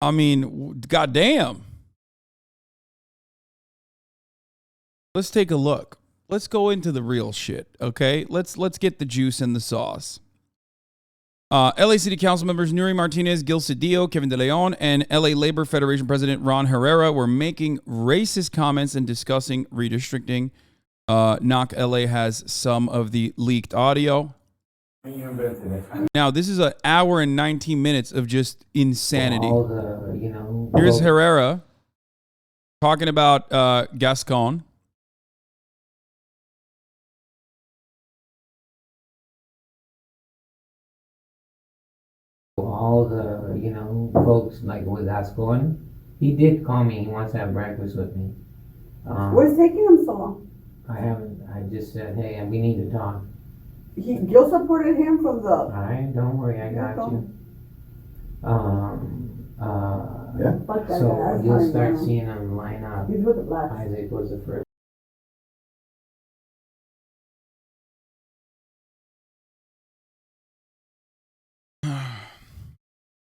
I mean, goddamn. Let's take a look. Let's go into the real shit, okay? Let's get the juice and the sauce. LA City Council members Nuri Martinez, Gil Cedillo, Kevin De Leon, and LA Labor Federation President Ron Herrera were making racist comments and discussing redistricting. Knock LA has some of the leaked audio. Now, this is an hour and 19 minutes of just insanity. Here's Herrera talking about Gascon. All the, folks like with Gascon, he did call me. He wants to have breakfast with me. What's taking him so long? I haven't. I just said, hey, we need to talk. Gil supported him from the. All right, don't worry, I got you. Yeah. So you'll start seeing him line up. He's with the blacks. Isaac was the first.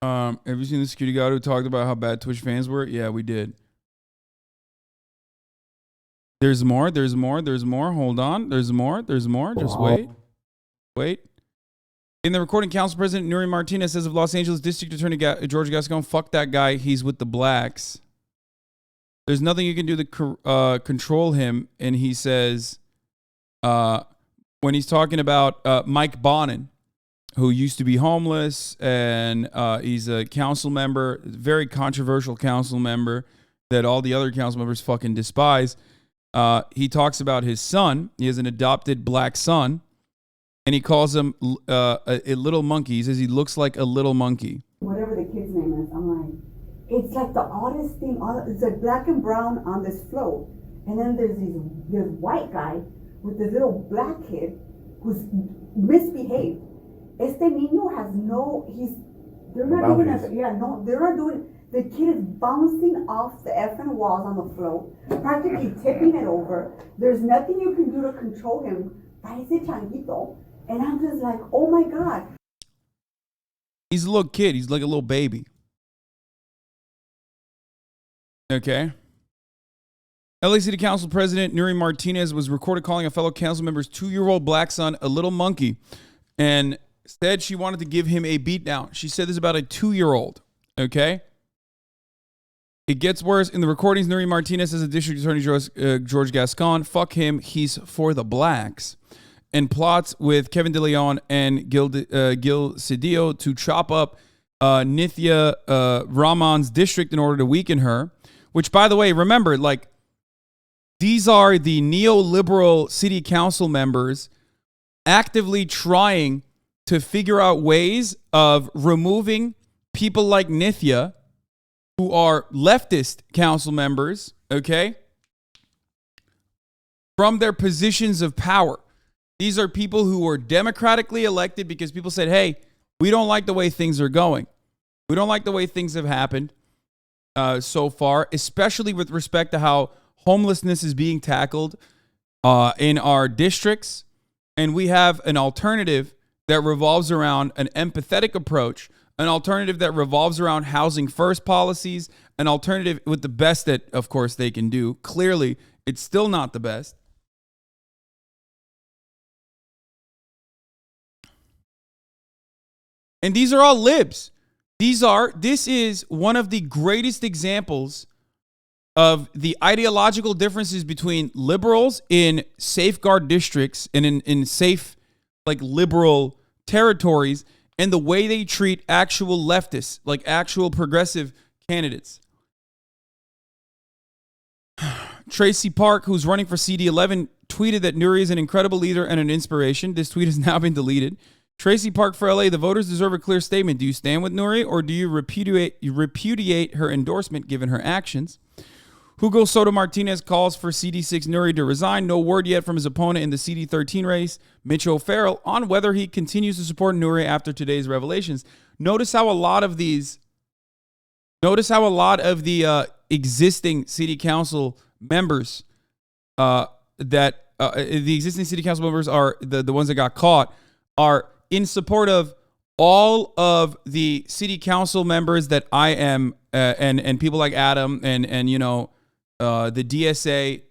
Have you seen the security guard who talked about how bad Twitch fans were? Yeah, we did. There's more. Hold on. There's more. Just wait. In the recording, Council President Nuri Martinez says of Los Angeles District Attorney George Gascon, fuck that guy. He's with the blacks. There's nothing you can do to control him. And he says, when he's talking about Mike Bonin, who used to be homeless, and he's a council member, very controversial council member that all the other council members fucking despise. He talks about his son. He has an adopted black son, and he calls him a little monkey. He says he looks like a little monkey. Whatever the kid's name is, I'm like, it's like the oddest thing. It's like black and brown on this float, and then there's this white guy with this little black kid who's misbehaved. Este niño has they're not doing, the kid is bouncing off the effing walls on the float, practically tipping it over. There's nothing you can do to control him. Parece changuito. And I'm just like, oh my God. He's a little kid. He's like a little baby. Okay. LA City Council President Nuri Martinez was recorded calling a fellow council member's 2-year-old black son a little monkey, and said she wanted to give him a beatdown. She said this about a 2-year-old. Okay. It gets worse. In the recordings, Nuri Martinez says the district attorney George Gascon, fuck him, he's for the blacks, and plots with Kevin De Leon and Gil Cedillo to chop up Nithya Rahman's district in order to weaken her. Which, by the way, remember, like, these are the neoliberal city council members actively trying to figure out ways of removing people like Nithya, who are leftist council members, okay, from their positions of power. These are people who were democratically elected because people said, hey, we don't like the way things are going. We don't like the way things have happened so far, especially with respect to how homelessness is being tackled in our districts. And we have an alternative that revolves around an empathetic approach, an alternative that revolves around housing first policies, an alternative with the best that, of course, they can do. Clearly, it's still not the best. And these are all libs. This is one of the greatest examples of the ideological differences between liberals in safeguard districts and in safe, like, liberal territories, and the way they treat actual leftists, like actual progressive candidates. Tracy Park, who's running for CD11, tweeted that Nuri is an incredible leader and an inspiration. This tweet has now been deleted. Tracy Park for LA, the voters deserve a clear statement. Do you stand with Nuri, or do you repudiate her endorsement given her actions? Hugo Soto Martinez calls for CD6 Nuri to resign. No word yet from his opponent in the CD13 race, Mitch O'Farrell, on whether he continues to support Nuri after today's revelations. Notice how a lot of the existing city council members the existing city council members are the ones that got caught are in support of all of the city council members that I am, and people like Adam and you know, the DSA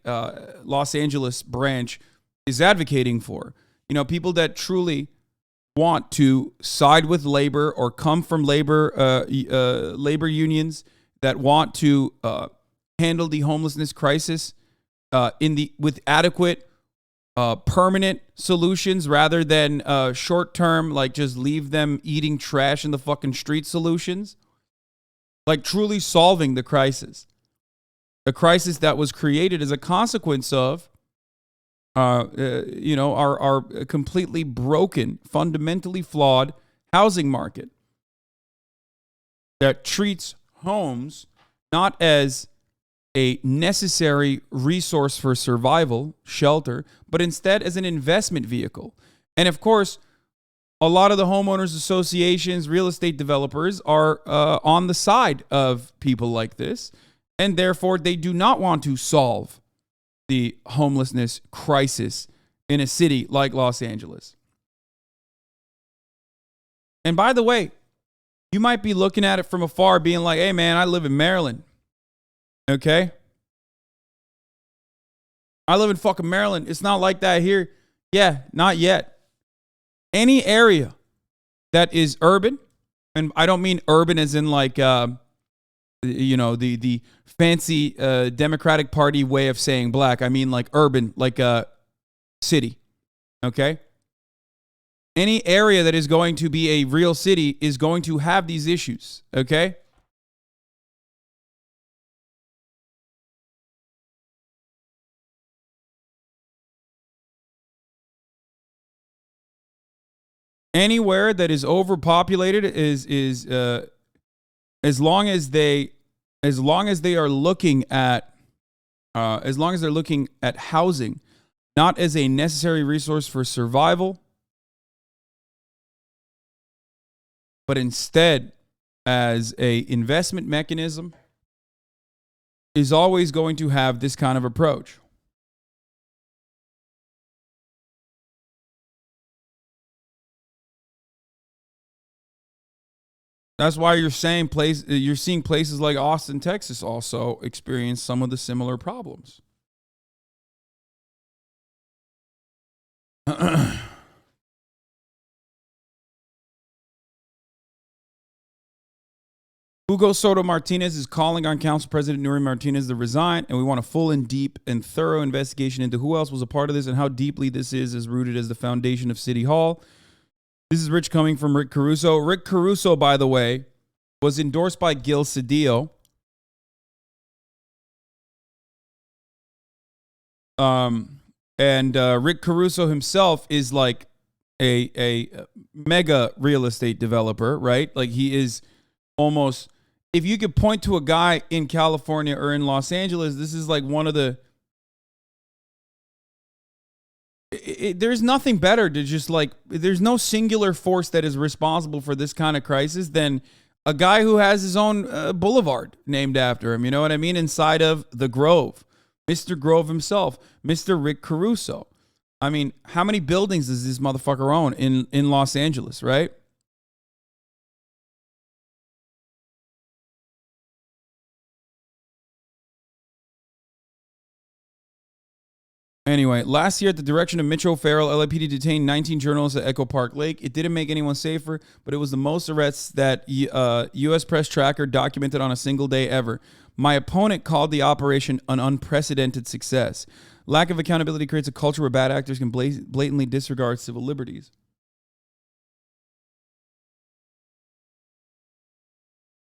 Los Angeles branch is advocating for. You know, people that truly want to side with labor or come from labor unions that want to handle the homelessness crisis with adequate permanent solutions rather than short-term, like just leave them eating trash in the fucking street solutions. Like truly solving the crisis. A crisis that was created as a consequence of, you know, our completely broken, fundamentally flawed housing market that treats homes not as a necessary resource for survival, shelter, but instead as an investment vehicle. And of course, a lot of the homeowners associations, real estate developers are on the side of people like this, and therefore they do not want to solve the homelessness crisis in a city like Los Angeles. And by the way, you might be looking at it from afar being like, hey man, I live in Maryland. Okay? I live in fucking Maryland. It's not like that here. Yeah, not yet. Any area that is urban, and I don't mean urban as in like, you know, the fancy Democratic Party way of saying black. I mean like urban, like a city. Okay? Any area that is going to be a real city is going to have these issues. Okay? Anywhere that is overpopulated is as long as they are looking at housing not as a necessary resource for survival, but instead as a investment mechanism, is always going to have this kind of approach. That's why you're seeing places like Austin, Texas also experience some of the similar problems. Hugo Soto Martinez is calling on Council President Nuri Martinez to resign, and we want a full and deep and thorough investigation into who else was a part of this and how deeply this is as rooted as the foundation of City Hall. This is Rich coming from Rick Caruso. Rick Caruso, by the way, was endorsed by Gil Cedillo. Rick Caruso himself is like a mega real estate developer, right? Like he is almost, if you could point to a guy in California or in Los Angeles, this is like one of the, there's nothing better to just like, there's no singular force that is responsible for this kind of crisis than a guy who has his own boulevard named after him. You know what I mean? Inside of the Grove, Mr. Grove himself, Mr. Rick Caruso. I mean, how many buildings does this motherfucker own in Los Angeles, right? Anyway, last year at the direction of Mitch O'Farrell, LAPD detained 19 journalists at Echo Park Lake. It didn't make anyone safer, but it was the most arrests that U.S. Press Tracker documented on a single day ever. My opponent called the operation an unprecedented success. Lack of accountability creates a culture where bad actors can blatantly disregard civil liberties.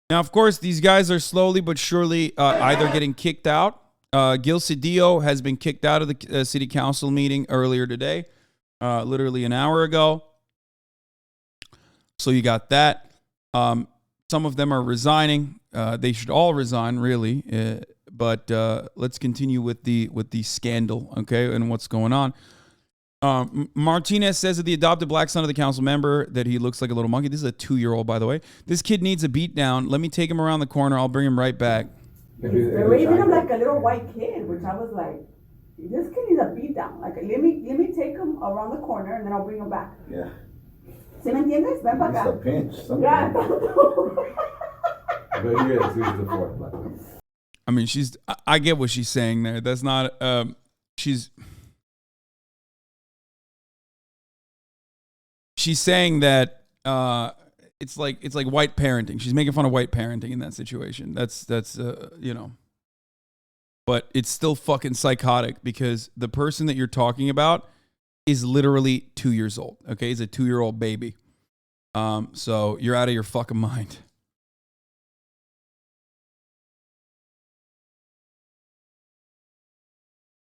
Now, of course, these guys are slowly but surely either getting kicked out. Gil Cedillo has been kicked out of the city council meeting earlier today, literally an hour ago. So you got that. Some of them are resigning. They should all resign, really. But let's continue with the scandal, okay, and what's going on. Martinez says that the adopted black son of the council member, that he looks like a little monkey. This is a 2-year-old, by the way. This kid needs a beat down. Let me take him around the corner. I'll bring him right back. They're raising him like a little white kid, which I was like, this kid needs a beat down. Like, let me take him around the corner and then I'll bring him back. Yeah. ¿Sí me entiendes? Ven para It's a acá. pinch. Something. Ya. But yes, he's the fourth black. I mean, I get what she's saying there. That's not, she's saying that, it's like white parenting. She's making fun of white parenting in that situation. That's you know, but it's still fucking psychotic because the person that you're talking about is literally 2 years old. Okay. He's a 2-year-old baby. So you're out of your fucking mind.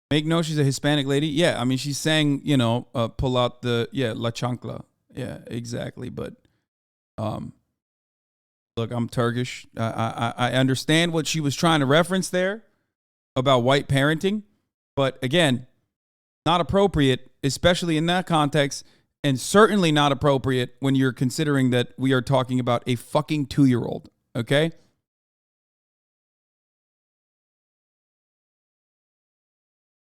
Make no, she's a Hispanic lady. Yeah, I mean, she's saying, you know, pull out the, la chancla. Yeah, exactly. But, look, I'm Turkish. I understand what she was trying to reference there about white parenting. But again, not appropriate, especially in that context, and certainly not appropriate when you're considering that we are talking about a fucking 2-year-old. Okay?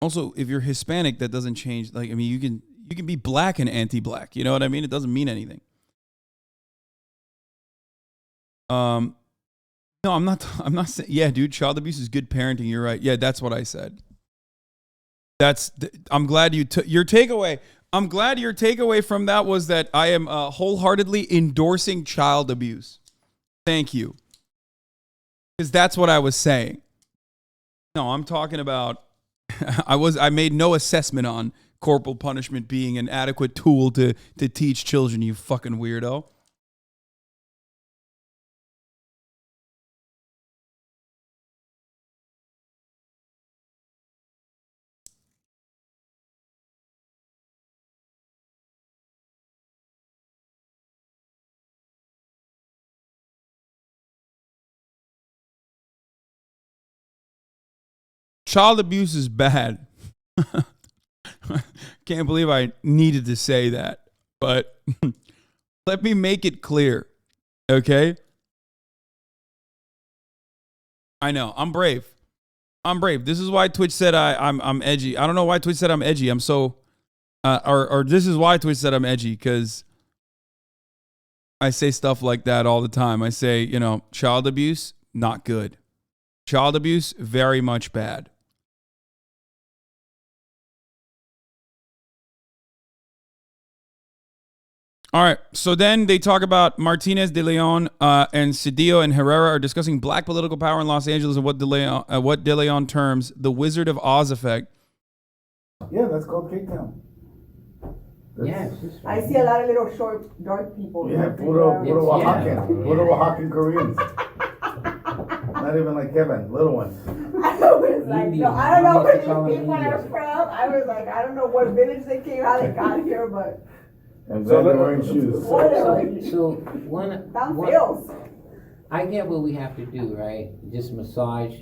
Also, if you're Hispanic, that doesn't change. Like, I mean, you can be black and anti-black. You know what I mean? It doesn't mean anything. No, I'm not saying. Yeah, dude, child abuse is good parenting. You're right. Yeah, that's what I said. I'm glad you took your takeaway. I'm glad your takeaway from that was that I am wholeheartedly endorsing child abuse. Thank you. Because that's what I was saying. No, I'm talking about. I made no assessment on corporal punishment being an adequate tool to teach children, you fucking weirdo. Child abuse is bad. Can't believe I needed to say that. But let me make it clear. Okay? I know. I'm brave. This is why Twitch said I'm edgy. I don't know why Twitch said I'm edgy. I'm so or this is why Twitch said I'm edgy, because I say stuff like that all the time. I say, you know, child abuse, not good. Child abuse, very much bad. All right, so then they talk about Martinez de Leon and Cedillo and Herrera are discussing black political power in Los Angeles and what de Leon terms the Wizard of Oz effect. Yeah, that's called Cape Town. Yes. I see a lot of little short, dark people. Yeah, puro Oaxacan. Yeah. Puro Oaxacan Koreans. Not even like Kevin, little ones. I was like, no, I don't know where these Indians. people are from. I was like, I don't know what village they came, how they got here, but And then they're wearing shoes. whatever. So one, Down one- feels. I get what we have to do, right? Just massage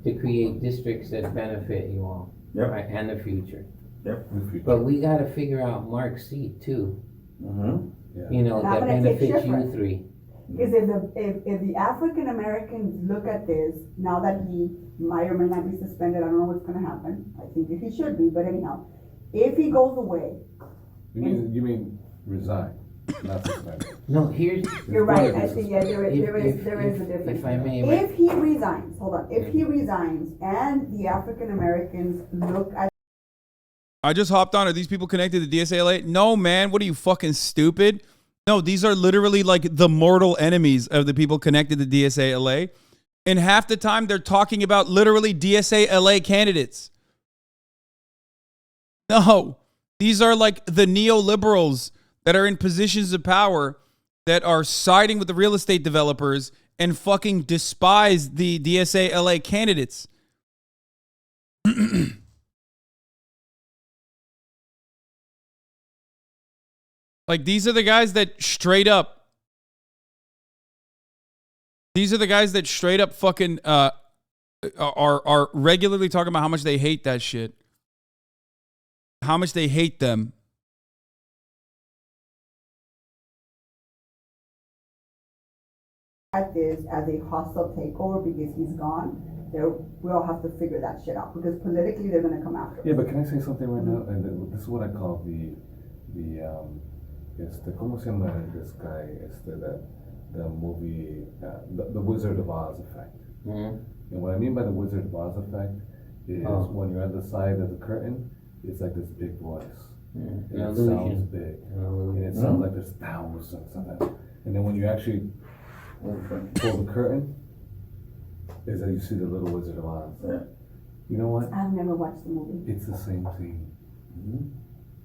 to create districts that benefit you all, Yep. right, and the future. Yep. But we got to figure out Mark's seat too. Mm-hmm. You know, And I'm that gonna take benefits you Schiffer. three. Because if the African Americans look at this, now that he might or may not be suspended, I don't know what's gonna happen. I think that he should be, but anyhow, if he goes away, You mean resign, not suspend. No, here's. you're right, I If- see, yeah, there is if- a difference. If I may, If he resigns, hold on, if he resigns and the African Americans look at I just hopped on. Are these people connected to DSALA? No, man. What are you, fucking stupid? No, these are literally like the mortal enemies of the people connected to DSALA. And half the time they're talking about literally DSALA candidates. No, these are like the neoliberals that are in positions of power that are siding with the real estate developers and fucking despise the DSALA candidates. Like, these are the guys that straight up fucking are regularly talking about how much they hate that shit. How much they hate them. this as a hostile takeover because he's gone, we'll have to figure that shit out because politically they're gonna come after us. Yeah, but can I say something right now? And this is what I call ¿Cómo se llama this guy? The movie, the Wizard of Oz effect. Mhm. And what I mean by the Wizard of Oz effect is when you're at the side of the curtain, it's like this big voice. An And it sounds illusion. big. An illusion. And it sounds like there's thousands of them. And then when you actually pull the curtain, is that you see the little Wizard of Oz. Yeah. You know what? I've never watched the movie. It's the same thing.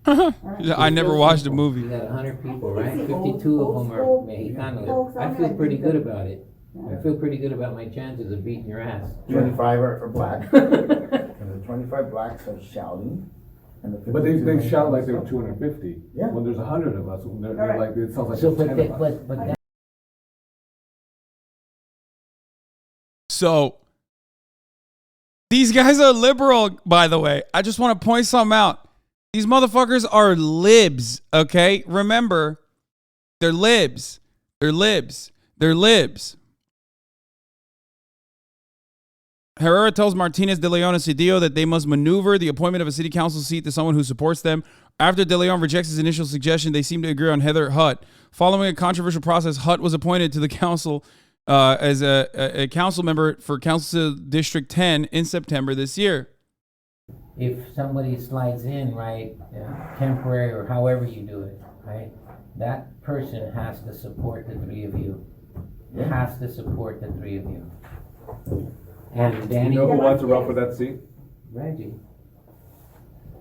I never watched the movie. You got 100 people, I right? think it's the 52 old of them are school Mexicanos. folks. I I'm feel gonna pretty do good that. about it. Yeah. I feel pretty good about my chances of beating your ass. 25 are black, and the 25 blacks are shouting, and the 52 But they shout like they're there were 250. Yeah. When there's 100 of us, they're Right. like, it sounds like So, there's but 10 that, of us. but that, So these guys are liberal, by the way. I just want to point something out. These motherfuckers are libs, okay? Remember, they're libs. They're libs. They're libs. Herrera tells Martinez, De Leon, and Cedillo that they must maneuver the appointment of a city council seat to someone who supports them. After De Leon rejects his initial suggestion, they seem to agree on Heather Hutt. Following a controversial process, Hutt was appointed to the council as a council member for Council District 10 in September this year. if somebody slides in, right, temporary or however you do it, right, that person has to support the three of you. Has to support the three of you. And Danny, You know who wants to run for that seat? Reggie.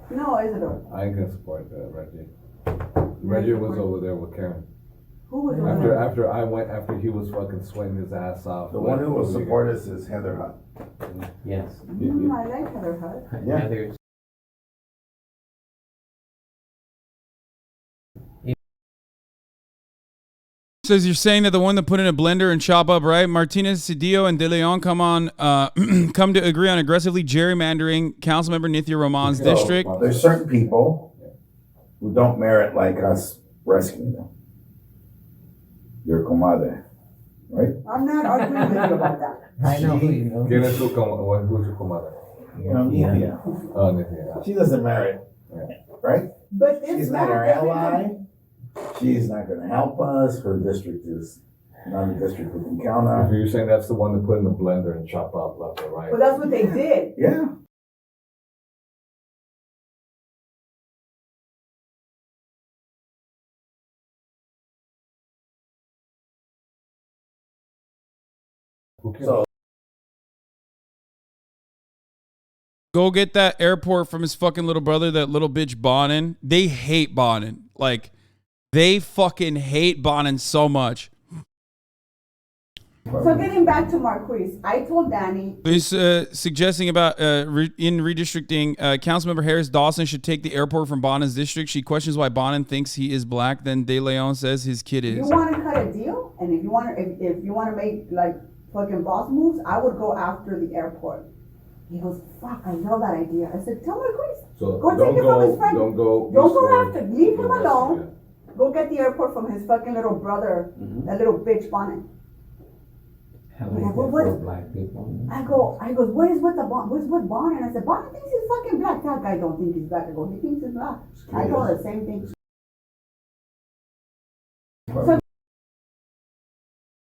No, Isidore. I ain't gonna support Reggie. Reggie was over there with Karen. Who was the After he was fucking sweating his ass off. The one who will support us is Heather Hutt. Yes. I like Heather Hutt. Yeah. Heather's- Says you're saying that the one that put in a blender and chop up, right? Martinez, Cedillo, and De Leon come to agree on aggressively gerrymandering Councilmember Nithya Roman's So, district. there's certain people who don't merit like us rescuing them. Your comadre, right? I'm not arguing with you about that. I know who you know. ¿Quién es su comadre? You know, Nithya. Oh, Nithya. She doesn't merit, right? But it's She's not not our every- ally. She's not gonna help us. Her district is not a district we can count on. You're saying that's the one that put in the blender and chop up left or right? But that's what they did. Yeah. Who cares? So Go get that airport from his fucking little brother, that little bitch Bonin. They hate Bonin. Like, they fucking hate Bonin so much. So getting back to Marquise, I told Danny, He's suggesting about in redistricting, Councilmember Harris Dawson should take the airport from Bonin's district. She questions why Bonin thinks he is black. Then De Leon says his kid you is. want to cut a deal, and if you want to, if you want to make like fucking boss moves, I would go after the airport. He goes, fuck, I love that idea. I said, tell Marquise, So go take it from his friend. Don't go. Don't go eastward. after, leave him Go west, alone. Go get the airport from his fucking little brother, that little bitch Bonin. How many Yeah, but people what- are black people? I go, what is with the Bon? What's with Bonin? I said, Bonin thinks he's fucking black. That guy don't think he's black. I go, he thinks he's black. I told her the same thing.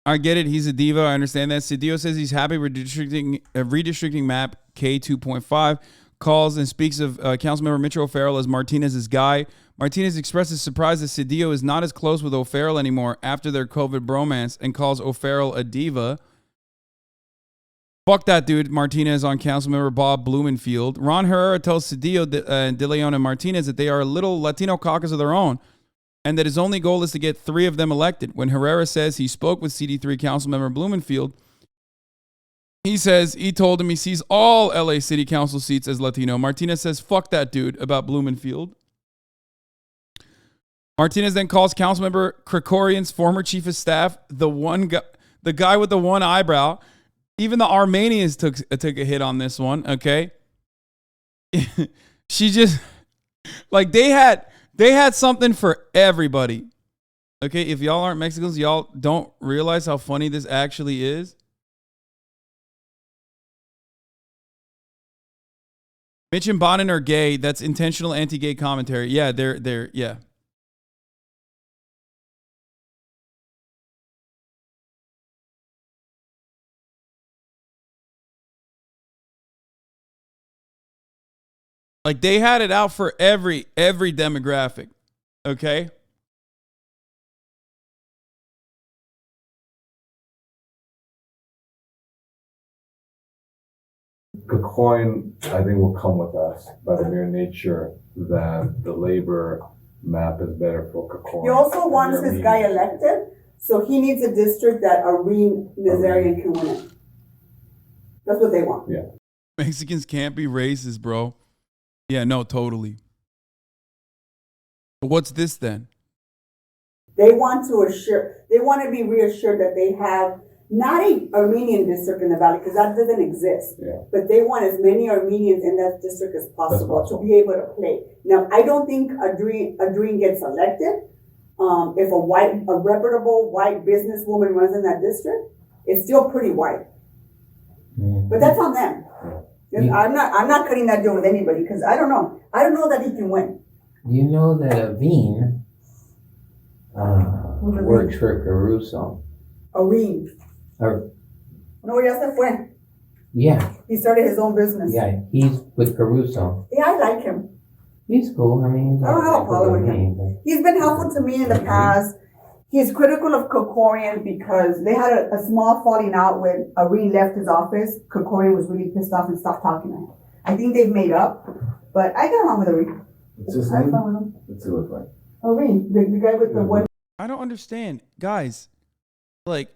I get it. He's a diva. I understand that. Cedillo says he's happy redistricting map K2.5. Calls and speaks of Councilmember Mitchell O'Farrell as Martinez's guy. Martinez expresses surprise that Cedillo is not as close with O'Farrell anymore after their COVID bromance and calls O'Farrell a diva. Fuck that dude, Martinez on Councilmember Bob Blumenfield. Ron Herrera tells Cedillo, De Leon, and Martinez that they are a little Latino caucus of their own and that his only goal is to get 3 of them elected. When Herrera says he spoke with CD3 Councilmember Blumenfield, he says he told him he sees all LA City Council seats as Latino. Martinez says, fuck that dude about Blumenfield. Martinez then calls Councilmember Krikorian's former chief of staff, the guy with the one eyebrow. Even the Armenians took a hit on this one, okay? She just, like, they had something for everybody. Okay, if y'all aren't Mexicans, y'all don't realize how funny this actually is. Mitch and Bonin are gay. That's intentional anti-gay commentary. Yeah, they're yeah. Like they had it out for every demographic. Okay? Coin, I think, will come with us by the mere nature that the labor map is better for Coin. He also wants his guy elected, so he needs a district that Irene Nazarian can win it. That's what they want. Yeah. Mexicans can't be racist, bro. Yeah, no, totally. But what's this then? They want to be reassured that they have not a Armenian district in the valley, because that doesn't exist. Yeah. But they want as many Armenians in that district as possible to be able to play. Now, I don't think Adrien gets elected. If a reputable white businesswoman runs in that district, it's still pretty white. But that's on them. Yeah. I'm not cutting that deal with anybody, because I don't know. I don't know that he can win. You know that Aveen works for Caruso. Areen. No, ya se fue. Yeah. He started his own business. Yeah, he's with Caruso. Yeah, I like him. He's cool. I mean, I don't have a problem with him. He's been helpful to me in the past. He's critical of Kokorian because they had a small falling out when Areen left his office. Kokorian was really pissed off and stopped talking to him. I think they've made up, but I get along with Areen. What's his I have name? fun with him. What's he look like? Areen, the guy with the one. I don't understand. Guys, like,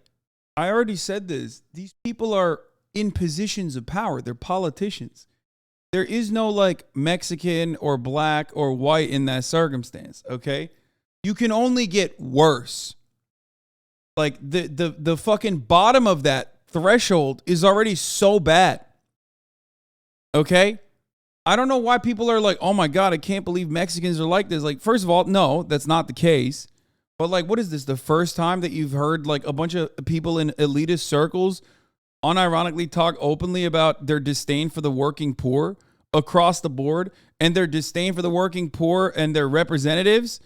I already said this. These people are in positions of power. They're politicians. There is no, like, Mexican or black or white in that circumstance, okay? You can only get worse. Like, the fucking bottom of that threshold is already so bad, okay? I don't know why people are like, oh, my God, I can't believe Mexicans are like this. Like, first of all, no, that's not the case. But, like, what is this? The first time that you've heard, like, a bunch of people in elitist circles unironically talk openly about their disdain for the working poor across the board and their disdain for the working poor and their representatives?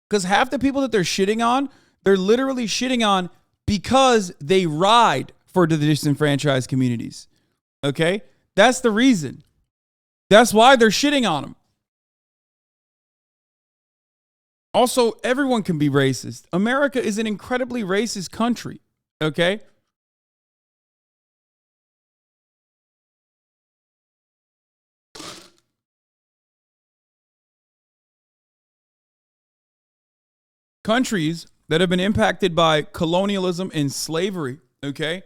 Because half the people that they're shitting on, they're literally shitting on because they ride for the disenfranchised communities. Okay? That's the reason. That's why they're shitting on them. Also, everyone can be racist. America is an incredibly racist country, okay? Countries that have been impacted by colonialism and slavery, okay?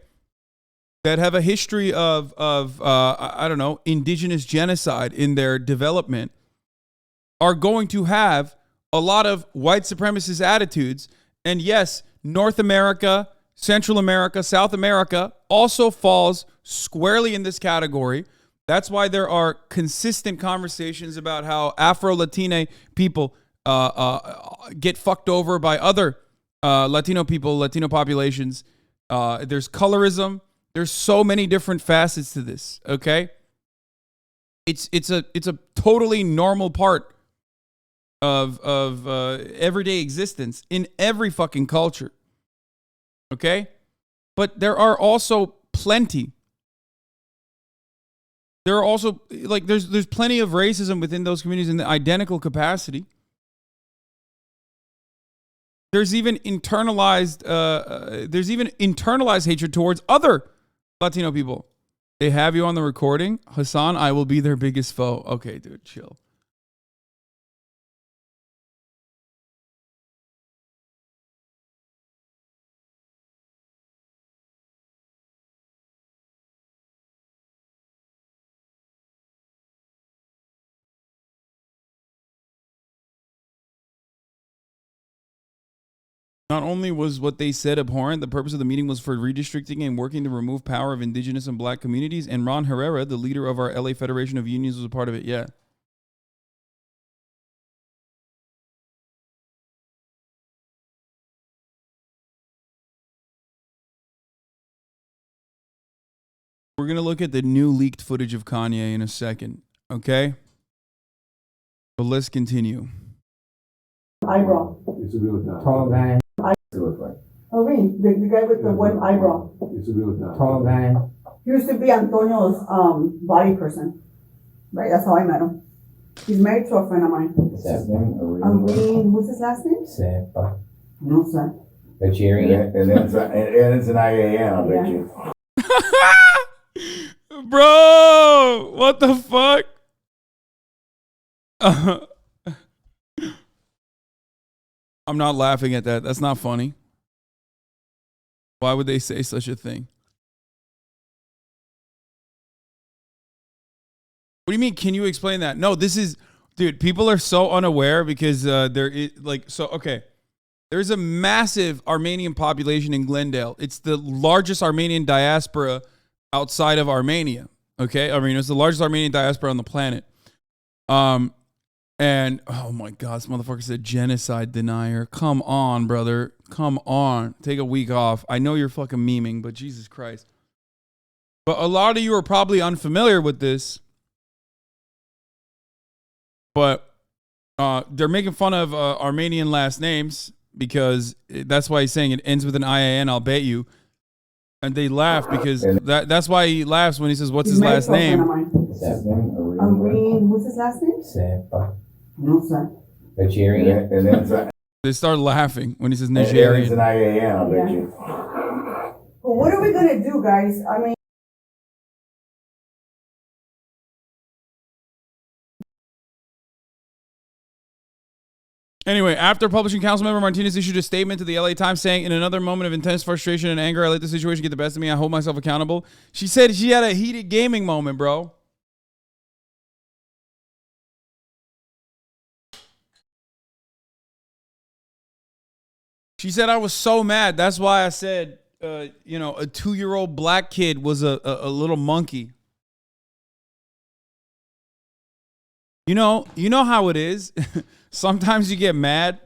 That have a history of I don't know, indigenous genocide in their development are going to have a lot of white supremacist attitudes. And yes, North America, Central America, South America also falls squarely in this category. That's why there are consistent conversations about how Afro-Latina people get fucked over by other Latino people, Latino populations. There's colorism. There's so many different facets to this, okay? It's a totally normal part of everyday existence in every fucking culture. Okay? But there are also plenty. There are also, like, there's plenty of racism within those communities in the identical capacity. There's even internalized hatred towards other Latino people. They have you on the recording. Hasan, I will be their biggest foe. Okay, dude, chill. Not only was what they said abhorrent, the purpose of the meeting was for redistricting and working to remove power of indigenous and black communities. And Ron Herrera, the leader of our LA Federation of Unions, was a part of it. Yeah. We're going to look at the new leaked footage of Kanye in a second. Okay? But let's continue. Eyebrow. Used to be with that. Tall guy. What's he look like? Areen, the guy with the one eyebrow. Used to be with that. Tall guy. He used to be Antonio's body person. Right, that's how I met him. He's married to a friend of mine. What's his name? Irene, what's his last name? Sepa. No, sir. Nigerian. And it's an IAN, I bet you. Bro, what the fuck? I'm not laughing at that. That's not funny. Why would they say such a thing? What do you mean? Can you explain that? No, this is, dude, people are so unaware because there is okay. There's a massive Armenian population in Glendale. It's the largest Armenian diaspora outside of Armenia. Okay. I mean, it's the largest Armenian diaspora on the planet. And oh my God, this motherfucker said genocide denier. Come on, brother. Come on. Take a week off. I know you're fucking memeing, but Jesus Christ. But a lot of you are probably unfamiliar with this. But they're making fun of Armenian last names because that's why he's saying it ends with an IAN, I'll bet you. And they laugh because that's why he laughs when he says, what's his last name? What's his name? Irene, what's his last name? Sepa. No, sir. Nigerian. They start laughing when he says It's Nigerian. an IAN, I bet you. Well, what are we gonna do, guys? I mean, Anyway, after publishing, Councilmember Martinez issued a statement to the LA Times saying, in another moment of intense frustration and anger, I let the situation get the best of me. I hold myself accountable. She said she had a heated gaming moment, bro. She said, I was so mad. That's why I said, a 2-year-old black kid was a little monkey. You know how it is. Sometimes you get mad.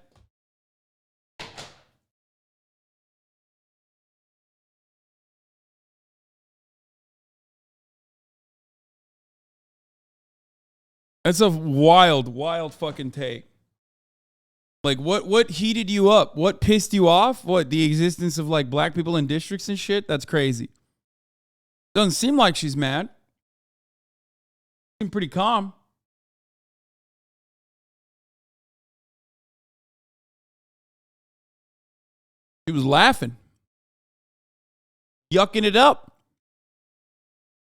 That's a wild fucking take. Like, what heated you up? What pissed you off? What, the existence of, like, black people in districts and shit? That's crazy. Doesn't seem like she's mad. Seems pretty calm. He was laughing. Yucking it up.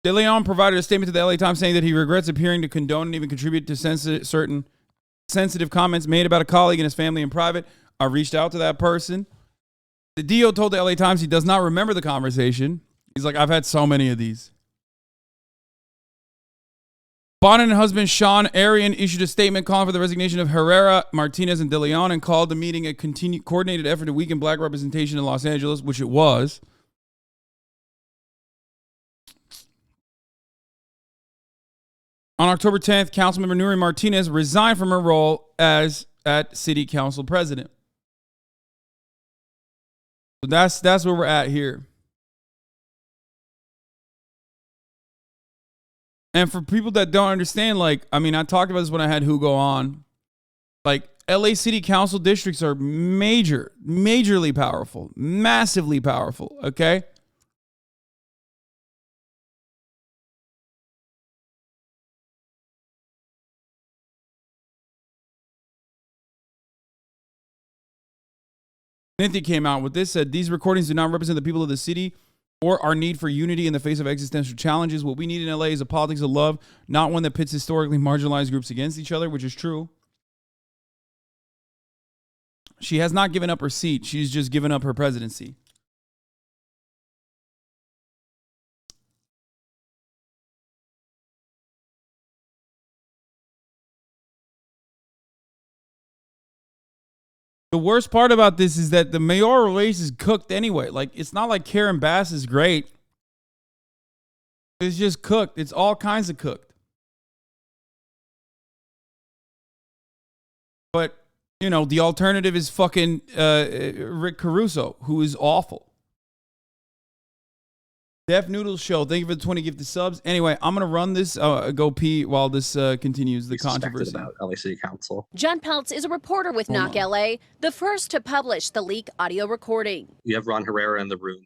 De Leon provided a statement to the LA Times saying that he regrets appearing to condone and even contribute to certain sensitive comments made about a colleague and his family in private. I reached out to that person. The DO told the LA Times he does not remember the conversation. He's like, I've had so many of these. Bonnet and husband Sean Arian issued a statement calling for the resignation of Herrera, Martinez, and De Leon and called the meeting a coordinated effort to weaken black representation in Los Angeles, which it was. On October 10th, Councilmember Nuri Martinez resigned from her role as City Council President. So that's where we're at here. And for people that don't understand, like, I mean, I talked about this when I had Hugo on. Like, LA City Council districts are majorly powerful, massively powerful, okay? Cynthia came out with this, said, these recordings do not represent the people of the city or our need for unity in the face of existential challenges. What we need in LA is a politics of love, not one that pits historically marginalized groups against each other, which is true. She has not given up her seat. She's just given up her presidency. The worst part about this is that the mayoral race is cooked anyway. Like, it's not like Karen Bass is great. It's just cooked. It's all kinds of cooked. But, you know, the alternative is fucking Rick Caruso, who is awful. Def Noodles Show, thank you for the 20 gifted subs. Anyway, I'm going to run this, go pee while this continues the controversy. About LA City Council. John Peltz is a reporter with Knock LA, the first to publish the leak audio recording. You have Ron Herrera in the room